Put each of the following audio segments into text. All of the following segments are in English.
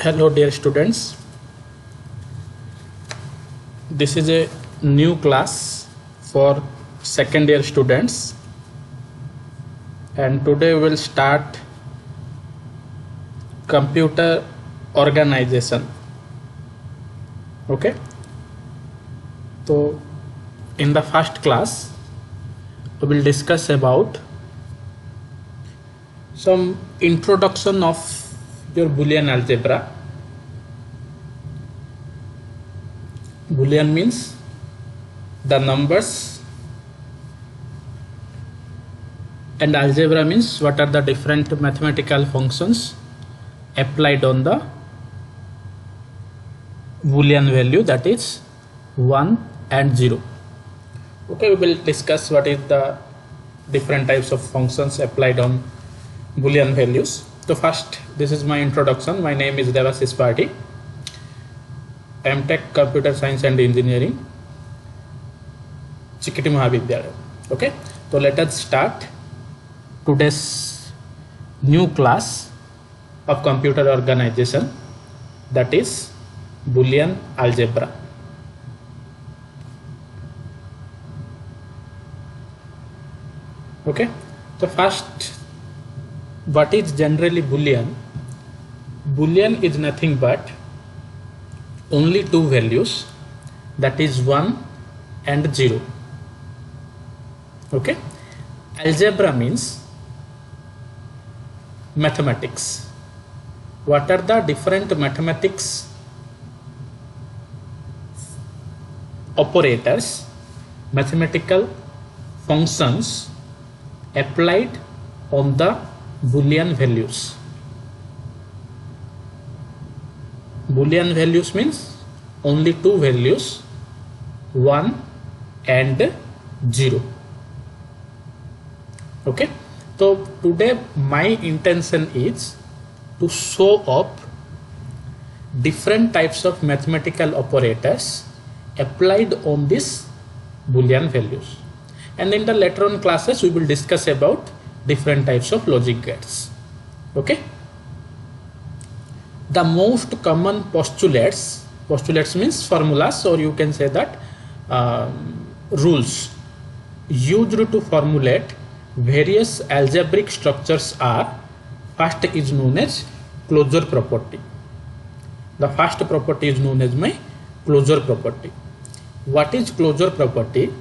Hello dear students, this is a new class for second year students and today we will start computer organization. Okay, so in the first class we will discuss about some introduction of your Boolean algebra. Boolean means the numbers and algebra means what are the different mathematical functions applied on the Boolean value, that is 1 and 0. Okay, we will discuss what is the different types of functions applied on Boolean values. So first, this is my introduction. My name is Devashish Party. M.Tech Computer Science and Engineering, Chikiti Mahavidyalaya. Okay, so let us start today's new class of computer organization, that is Boolean algebra. Okay, so first, what is generally Boolean? Boolean is nothing but only two values, that is 1 and 0. Okay, algebra means mathematics. What are the different mathematics operators, mathematical functions applied on the Boolean values? Boolean values means only two values, 1 and 0. Okay, so today my intention is to show up different types of mathematical operators applied on this Boolean values, and in the later on classes we will discuss about different types of logic gates. Okay, the most common postulates means formulas, or you can say that rules used to formulate various algebraic structures are, first is known as closure property. The first property is known as my closure property. What is closure property?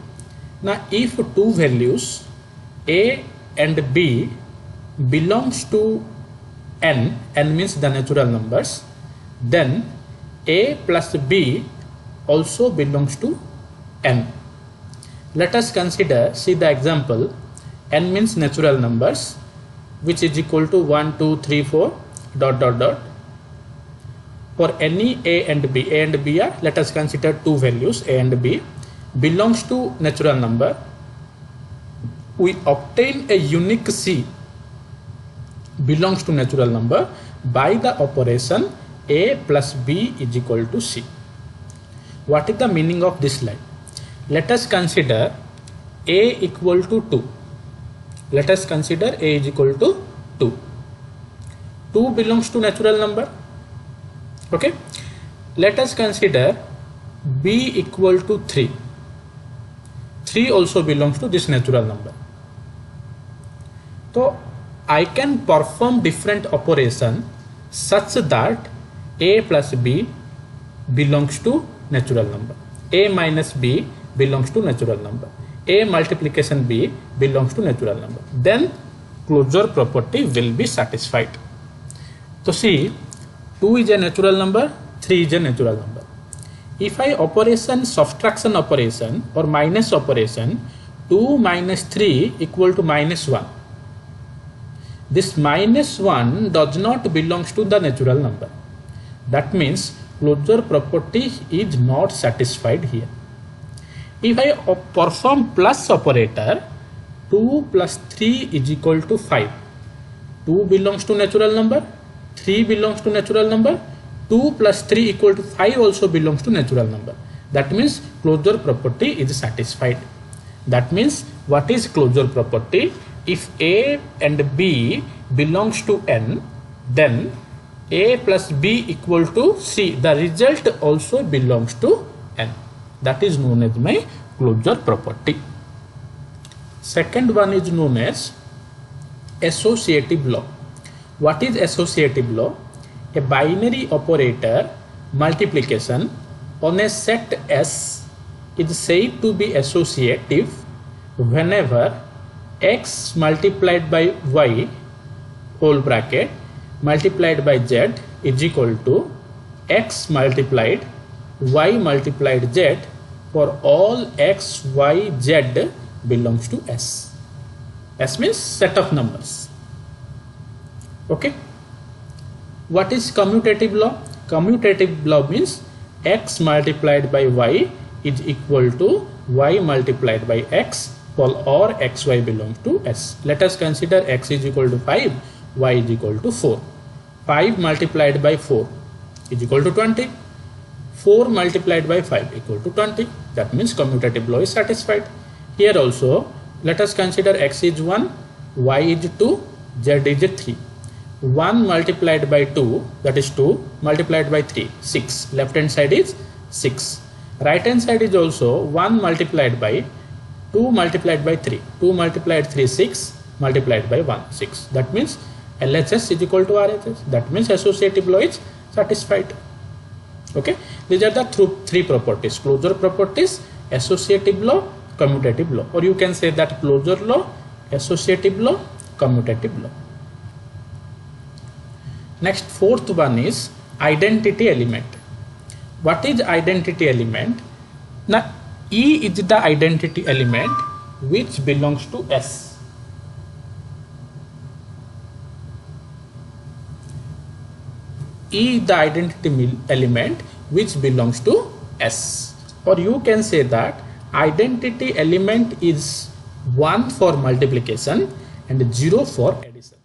Now if two values a and b belongs to n means the natural numbers, then a plus b also belongs to n. Let us consider, see the example, n means natural numbers, which is equal to 1, 2, 3, 4, ... For any a and b are, let us consider two values a and b belongs to natural number. We obtain a unique c belongs to natural number by the operation a plus b is equal to c. What is the meaning of this line? Let us consider a equal to 2. Let us consider a is equal to 2. 2 belongs to natural number. Okay, let us consider b equal to 3. 3 also belongs to this natural number. So I can perform different operation such that a plus b belongs to natural number, a minus b belongs to natural number, a multiplication b belongs to natural number. Then closure property will be satisfied. So see, 2 is a natural number, 3 is a natural number. If I operation subtraction operation or minus operation, 2 minus 3 equal to minus 1. This minus 1 does not belongs to the natural number. That means closure property is not satisfied here. If I perform plus operator, 2 plus 3 is equal to 5. 2 belongs to natural number, 3 belongs to natural number, 2 plus 3 equal to 5 also belongs to natural number. That means closure property is satisfied. That means what is closure property? If a and b belongs to n, then A plus B equal to C, the result also belongs to N. That is known as my closure property. Second one is known as associative law. What is associative law? A binary operator multiplication on a set S is said to be associative whenever x multiplied by y whole bracket multiplied by z is equal to x multiplied y multiplied z for all x, y, z belongs to S. S means set of numbers. Okay. What is commutative law? Commutative law means x multiplied by y is equal to y multiplied by x for all x, y belongs to S. Let us consider x is equal to 5, y is equal to 4. 5 multiplied by 4 is equal to 20. 4 multiplied by 5 equal to 20. That means commutative law is satisfied. Here also, let us consider x is 1, y is 2, z is 3. 1 multiplied by 2, that is 2, multiplied by 3, 6. Left hand side is 6. Right hand side is also 1 multiplied by 2 multiplied by 3. 2 multiplied 3, 6, multiplied by 1, 6. That means LHS is equal to RHS. That means associative law is satisfied. Okay. These are the three properties: closure properties, associative law, commutative law. Or you can say that closure law, associative law, commutative law. Next, fourth one is identity element. What is identity element? Now, E is the identity element which belongs to S. E is the identity element which belongs to S. Or you can say that identity element is 1 for multiplication and 0 for addition.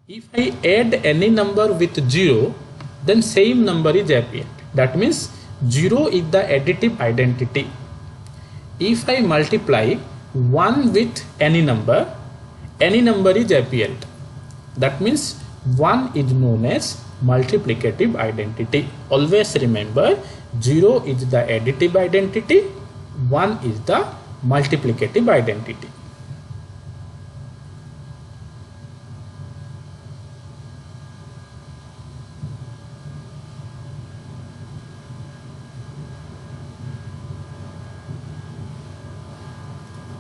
If I add any number with 0, then same number is appeared. That means 0 is the additive identity. If I multiply 1 with any number is appeared. That means 1 is known as multiplicative identity. Always remember, 0 is the additive identity, 1 is the multiplicative identity.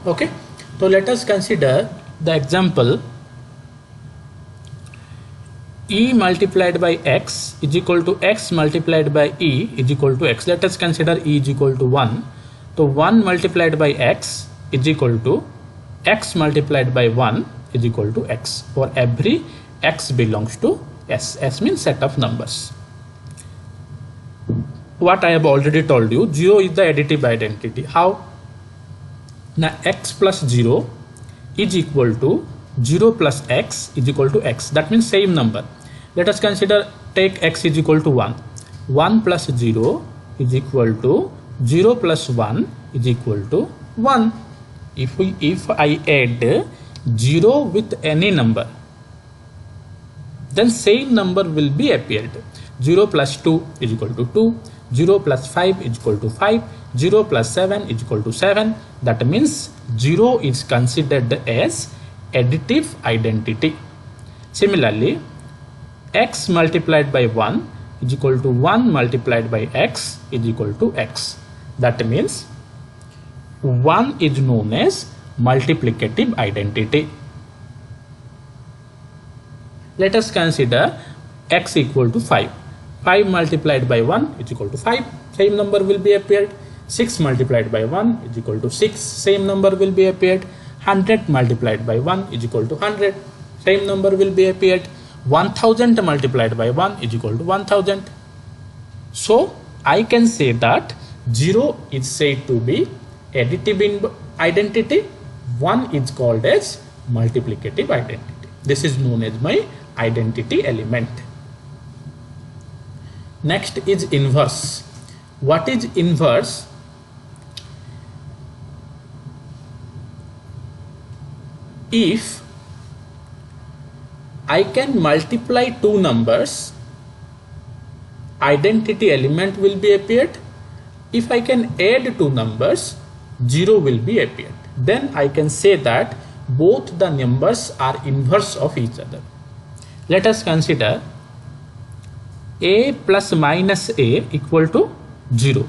Okay, so let us consider the example E multiplied by x is equal to x multiplied by E is equal to x. Let us consider E is equal to 1. So 1 multiplied by x is equal to x multiplied by 1 is equal to x. For every x belongs to S. S means set of numbers. What I have already told you, 0 is the additive identity. How? Now x plus 0 is equal to 0 plus x is equal to x. That means same number. Let us consider, take x is equal to 1. 1 plus 0 is equal to 0 plus 1 is equal to 1. If I add 0 with any number, then same number will be appeared. 0 plus 2 is equal to 2. 0 plus 5 is equal to 5. 0 plus 7 is equal to 7. That means 0 is considered as additive identity. Similarly, x multiplied by 1 is equal to 1 multiplied by x is equal to x. That means 1 is known as multiplicative identity. Let us consider x equal to 5. 5 multiplied by 1 is equal to 5. Same number will be appeared. 6 multiplied by 1 is equal to 6. Same number will be appeared. 100 multiplied by 1 is equal to 100. Same number will be appeared. 1000 multiplied by 1 is equal to 1000. So I can say that 0 is said to be additive identity. 1 is called as multiplicative identity. This is known as my identity element. Next is inverse. What is inverse? If I can multiply two numbers, identity element will be appeared. If I can add two numbers, 0 will be appeared. Then I can say that both the numbers are inverse of each other. Let us consider a plus minus a equal to 0.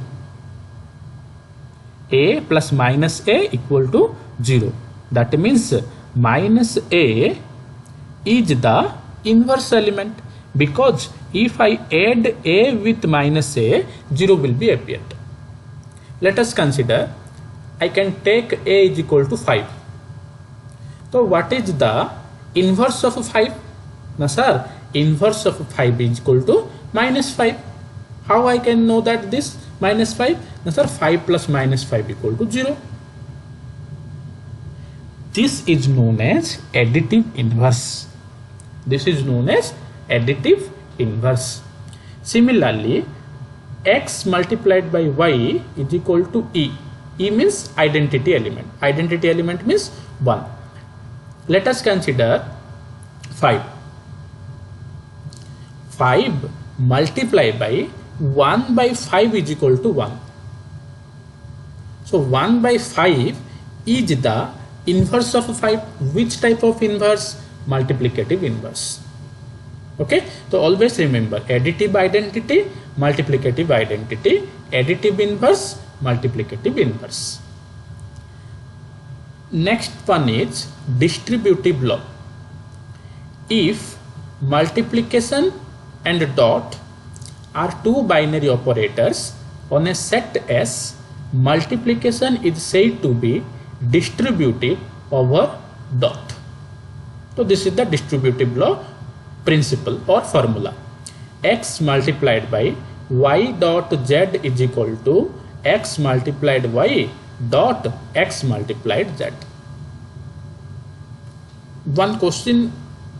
A plus minus a equal to 0. That means minus a is the inverse element, because if I add a with minus a, 0 will be appeared. Let us consider I can take a is equal to 5. So what is the inverse of 5? Now sir, inverse of 5 is equal to minus 5. How I can know that this minus 5? Now sir, 5 plus minus 5 equal to 0. This is known as additive inverse. This is known as additive inverse. Similarly, x multiplied by y is equal to e. E means identity element. Identity element means 1. Let us consider 5. 5 multiplied by 1 by 5 is equal to 1. So 1 by 5 is the inverse of 5. Which type of inverse? Multiplicative inverse. Okay, so always remember additive identity, multiplicative identity, additive inverse, multiplicative inverse. Next one is distributive law. If multiplication and dot are two binary operators on a set S, multiplication is said to be distributive over dot. So this is the distributive law principle or formula. X multiplied by y dot z is equal to x multiplied y dot x multiplied z. One question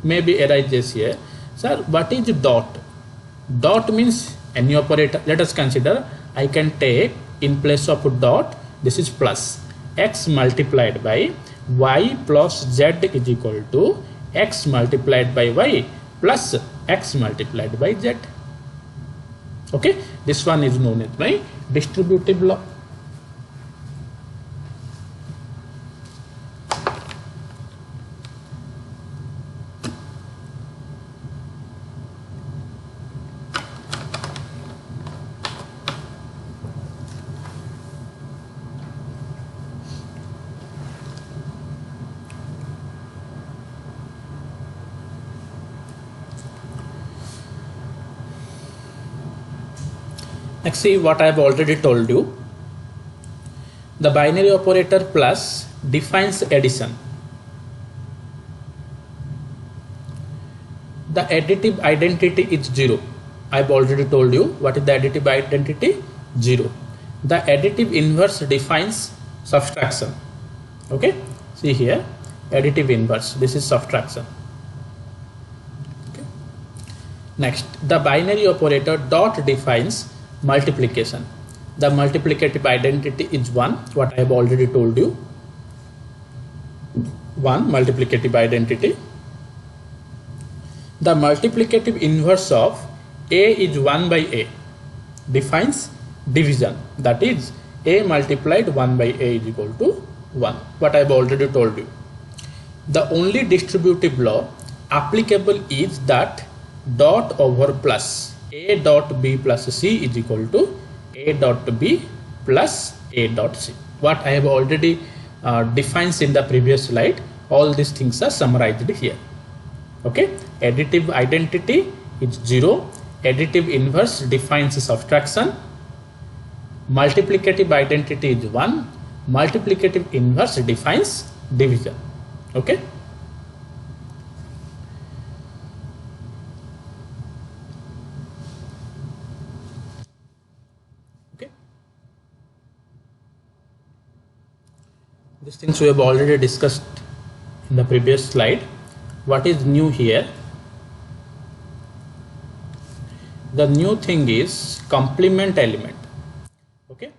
may be arises here, sir, what is dot? Dot means any operator. Let us consider I can take in place of dot, this is plus x multiplied by y plus z is equal to x multiplied by y plus x multiplied by z. Okay, this one is known as my distributive law. Next, see what I have already told you. The binary operator plus defines addition. The additive identity is 0. I have already told you what is the additive identity? 0. The additive inverse defines subtraction. Okay, see here, additive inverse, this is subtraction. Okay. Next, the binary operator dot defines multiplication. The multiplicative identity is 1, what I have already told you. 1 multiplicative identity. The multiplicative inverse of a is 1 by a defines division, that is a multiplied 1 by a is equal to 1, what I have already told you. The only distributive law applicable is that dot over plus a dot b plus c is equal to a dot b plus a dot c. What I have already defined in the previous slide, all these things are summarized here. Okay, additive identity is 0, additive inverse defines subtraction, multiplicative identity is 1, multiplicative inverse defines division. Okay. These things we have already discussed in the previous slide. What is new here? The new thing is complement element. Okay,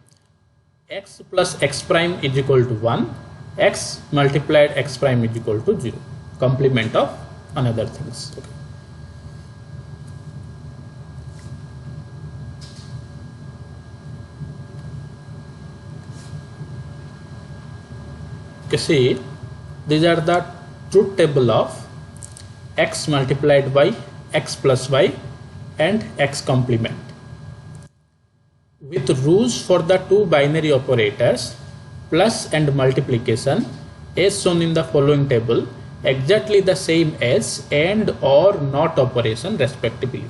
x plus x prime is equal to 1, x multiplied x prime is equal to 0. Complement of another things. Okay. Okay, see, these are the truth table of x multiplied by x plus y and x complement. With rules for the two binary operators plus and multiplication as shown in the following table, exactly the same as and or not operation respectively.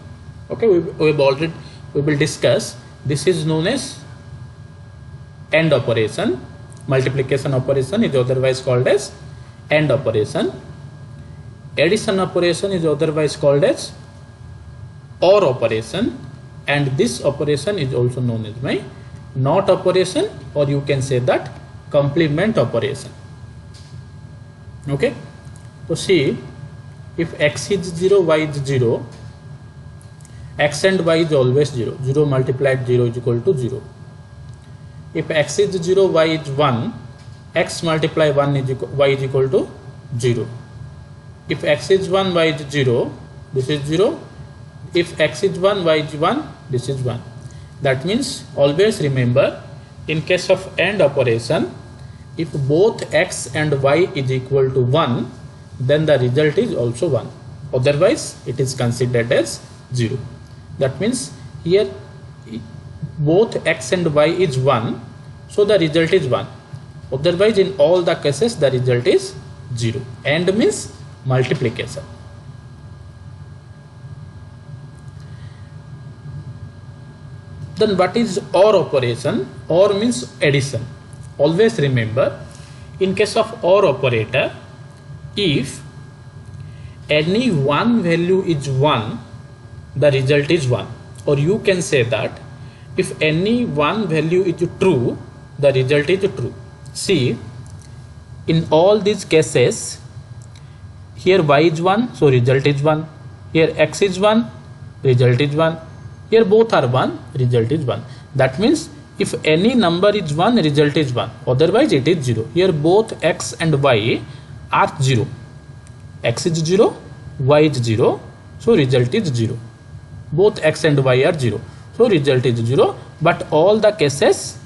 Okay, we will discuss. This is known as AND operation. Multiplication operation is otherwise called as AND operation. Addition operation is otherwise called as OR operation, and this operation is also known as my NOT operation, or you can say that complement operation. Okay, so see, if x is 0, y is 0, x and y is always 0. 0 multiplied 0 is equal to 0. If x is 0, y is 1, x multiply 1 is y is equal to 0. If x is 1, y is 0, this is 0. If x is 1, y is 1, this is 1. That means always remember, in case of AND operation, if both x and y is equal to 1, then the result is also 1. Otherwise, it is considered as 0. That means here both x and y is 1, so the result is 1. Otherwise, in all the cases, the result is 0. AND means multiplication. Then what is OR operation? OR means addition. Always remember, in case of OR operator, if any one value is 1, the result is 1. Or you can say that if any one value is true, the result is true. See, in all these cases, here y is 1, so result is 1. Here x is 1, result is 1. Here both are 1, result is 1. That means if any number is 1, result is 1. Otherwise it is 0. Here both x and y are 0. X is 0, y is 0, so result is 0. Both x and y are 0, so result is 0. But all the cases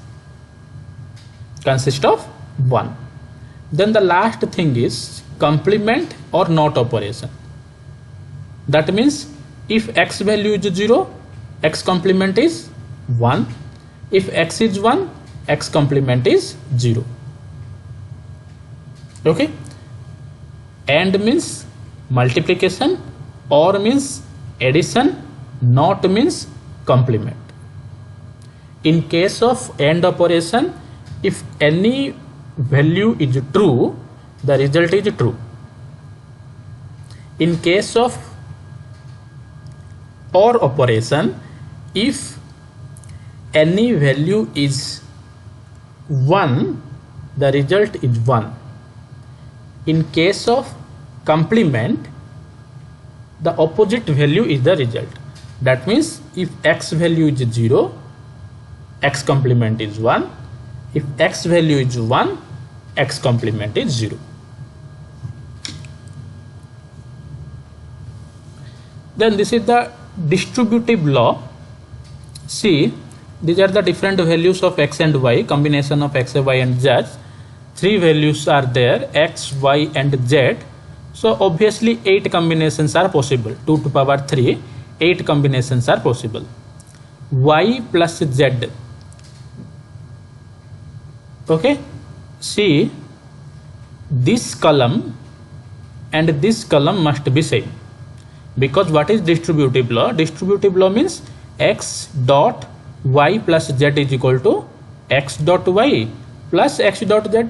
consist of 1. Then the last thing is complement or NOT operation. That means if x value is 0, x complement is 1. If x is 1, x complement is 0. Okay. AND means multiplication, OR means addition, NOT means complement. In case of AND operation, if any value is true, the result is true. In case of OR operation, if any value is 1, the result is 1. In case of complement, the opposite value is the result. That means if x value is 0, x complement is 1. If x value is 1, x complement is 0. Then this is the distributive law. See, these are the different values of x and y, combination of x, y and z. 3 values are there, x, y and z. So obviously 8 combinations are possible. 2 to power 3, 8 combinations are possible. Y plus z. Okay, see, this column and this column must be same. Because what is distributive law? Distributive law means x dot y plus z is equal to x dot y plus x dot z.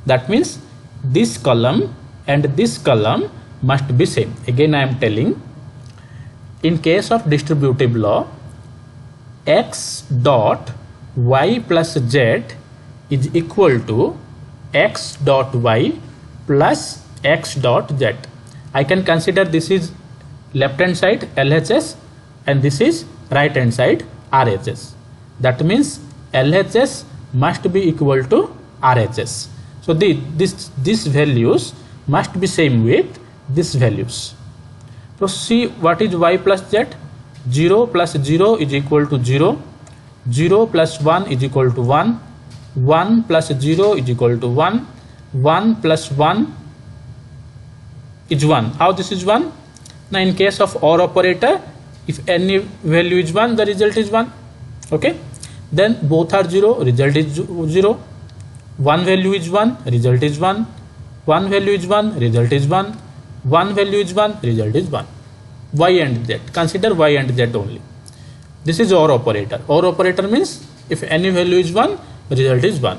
That means this column and this column must be same. Again I am telling, in case of distributive law, x dot y plus z is equal to x dot y plus x dot z. I can consider this is left hand side LHS and this is right hand side RHS. That means LHS must be equal to RHS. So these values must be same with these values. So see what is y plus z. 0 plus 0 is equal to 0. 0 plus 1 is equal to 1. 1 plus 0 is equal to 1. 1 plus 1 is 1. How this is 1? Now in case of OR operator, if any value is 1, the result is 1. Okay. Then both are 0, result is 0. One value is 1, result is 1. One value is 1, result is 1. One value is 1, result is 1. Y and z. Consider y and z only. This is OR operator. OR operator means if any value is 1, result is 1.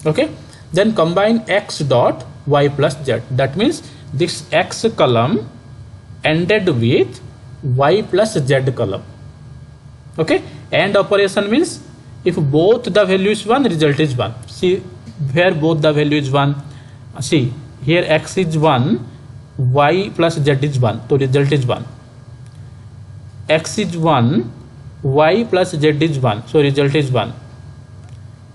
Okay. Then combine x dot y plus z. That means this x column ended with y plus z column. Okay. AND operation means if both the value is 1, result is 1. See where both the value is 1. See here x is 1, y plus z is 1. So result is 1. X is 1, y plus z is 1. So result is 1.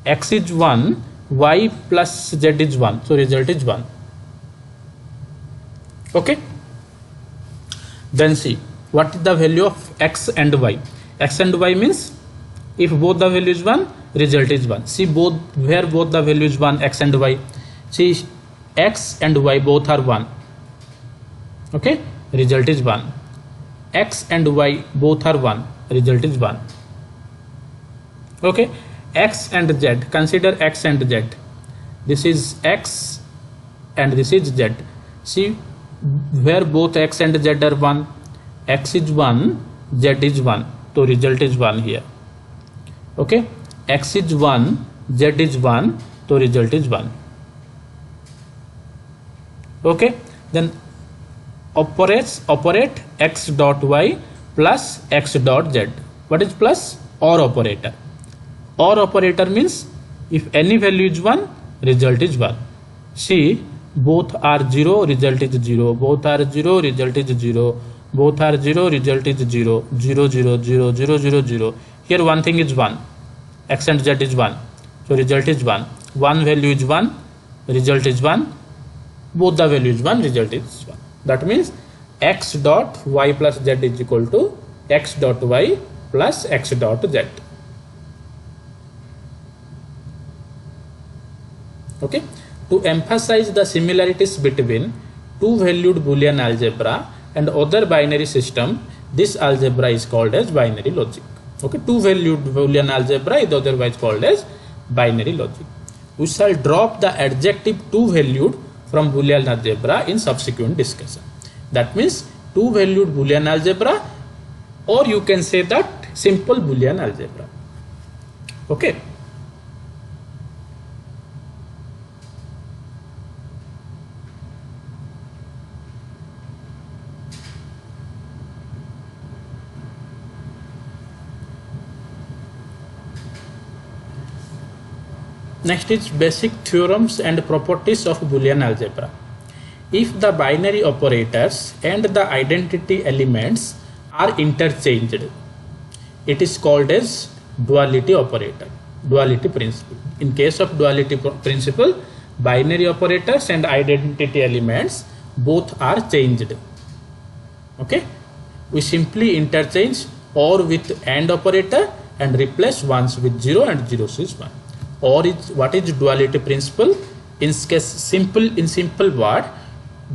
X is 1, y plus z is 1. So result is 1. Okay. Then see what is the value of x and y. X and y means if both the value is 1, result is 1. See both where both the value is 1, x and y. See x and y both are 1. Okay. Result is 1. X and y both are 1. Result is 1. Okay. X and z. Consider x and z. This is x and this is z. See where both x and z are 1. X is 1, z is 1. So result is 1 here. Okay. X is 1, z is 1. So result is 1. Okay. Then operate x dot y plus x dot z. What is plus? OR operator. OR operator means if any value is 1, result is 1. See both are 0, result is 0. Both are 0, result is 0. Both are 0, result is 0. 0 0 0 0 0 0. Here one thing is 1. X and z is 1. So result is 1. One value is 1, result is 1. Both the value is 1, result is 1. That means x dot y plus z is equal to x dot y plus x dot z. Okay. To emphasize the similarities between two-valued Boolean algebra and other binary system, this algebra is called as binary logic. Okay. Two-valued Boolean algebra is otherwise called as binary logic. We shall drop the adjective two-valued from Boolean algebra in subsequent discussion. That means two-valued Boolean algebra, or you can say that simple Boolean algebra. Okay. Next is basic theorems and properties of Boolean algebra. If the binary operators and the identity elements are interchanged, it is called as duality operator, duality principle. In case of duality principle, binary operators and identity elements both are changed. Okay. We simply interchange OR with AND operator and replace ones with 0 and zeros is 1. Or is what is duality principle? In simple word,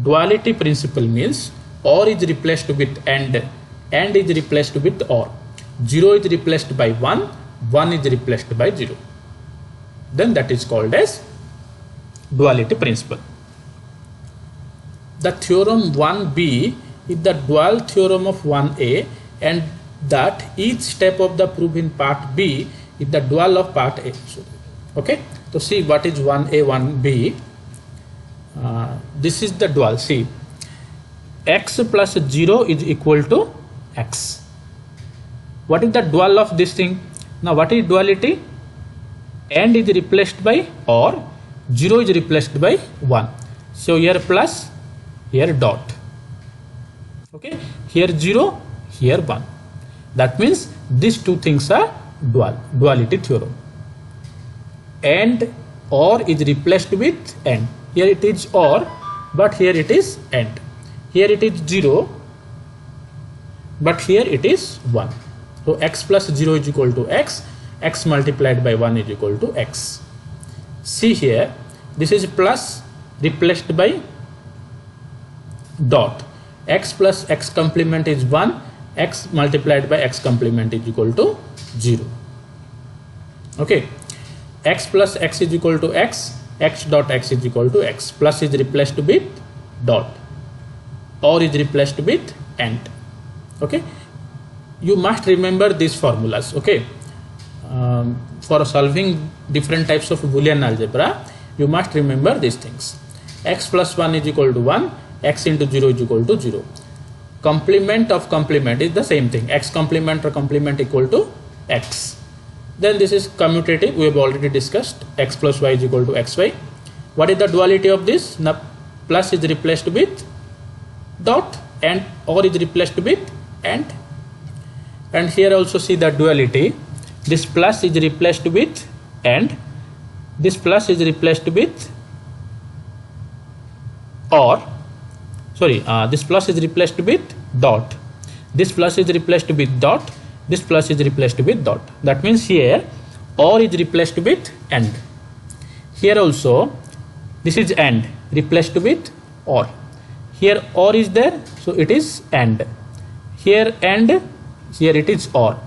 duality principle means OR is replaced with AND is replaced with OR. 0 is replaced by 1, 1 is replaced by 0. Then that is called as duality principle. The theorem 1b is the dual theorem of 1a, and that each step of the proof in part b is the dual of part a. Okay, so see what is 1a, 1b. This is the dual. See, x plus 0 is equal to x. What is the dual of this thing? Now what is duality? AND is replaced by OR, 0 is replaced by 1. So here plus, here dot. Okay, here 0, here 1. That means these two things are dual, duality theorem. AND OR is replaced with AND. Here it is OR, but here it is AND. Here it is 0, but here it is 1. So x plus 0 is equal to x, x multiplied by 1 is equal to x. See here, this is plus replaced by dot. X plus x complement is 1, x multiplied by x complement is equal to 0. Okay, x plus x is equal to x, x dot x is equal to x. Plus is replaced with dot, or is replaced with and. Okay, you must remember these formulas. Okay, for solving different types of Boolean algebra, you must remember these things. X plus 1 is equal to 1, x into 0 is equal to 0. Complement of complement is the same thing, x complement or complement equal to x. Then this is commutative, we have already discussed, x plus y is equal to xy. What is the duality of this? Now plus is replaced with dot and or is replaced with and here also see the duality. This plus is replaced with and, this plus is replaced with or, sorry, this plus is replaced with dot, this plus is replaced with dot, this plus is replaced with dot. That means here or is replaced with and. Here also this is and replaced with or. Here or is there, so it is and. Here and, here it is or.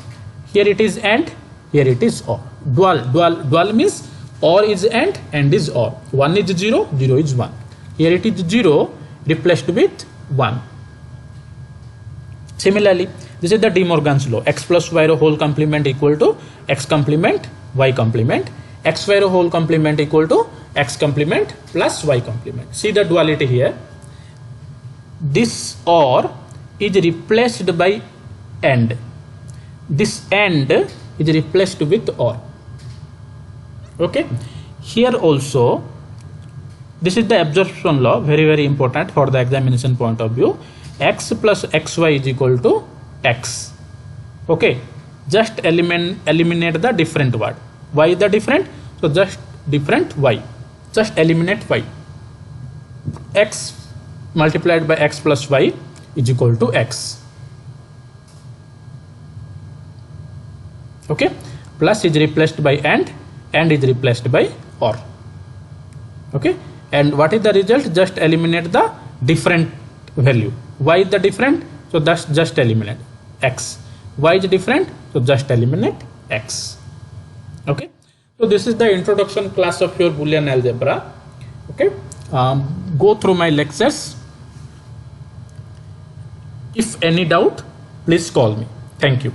Here it is and, here it is or. Dual means or is and is or. 1 is 0, 0 is 1. Here it is 0 replaced with 1. Similarly, this is the De Morgan's law. X plus y whole complement equal to x complement y complement. X y whole complement equal to x complement plus y complement. See the duality here. This or is replaced by and. This and is replaced with or. Okay. Here also, this is the absorption law, very important for the examination point of view. X plus xy is equal to x. Okay, just eliminate the different word. Why is the different? So just different y, just eliminate y. X multiplied by x plus y is equal to x. Okay, plus is replaced by and is replaced by or. Okay, and what is the result? Just eliminate the different value. Why is the different? So that's just eliminate x. Y is different, so just eliminate x. Okay, so this is the introduction class of your Boolean algebra. Okay, go through my lectures. If any doubt, please call me. Thank you.